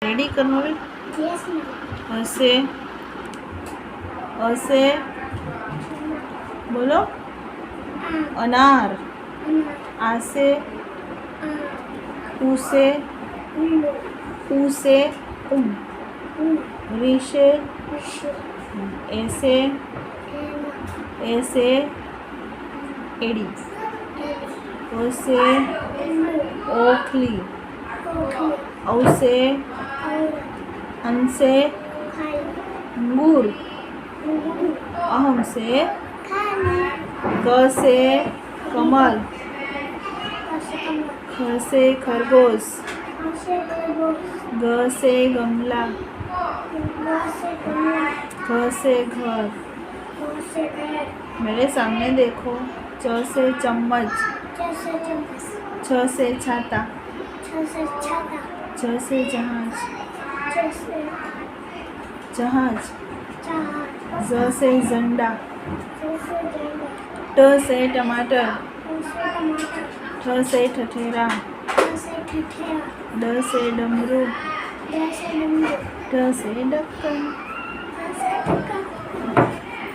ready करना भी ऐसे ऐसे बोलो अनार आसे उसे उसे ऋषे ऐसे ऐसे एड़ी ओसे ओखली औसे अंसे अंगूर अहम से क से कमल ख से खरगोश ग से गमला घ से घर मेरे सामने देखो च से चम्मच छ से छाता ज से जहाज जहाज ज से झंडा ट से टमाटर ठ से ठठेरा ड से डमरू ढ से ढक्कन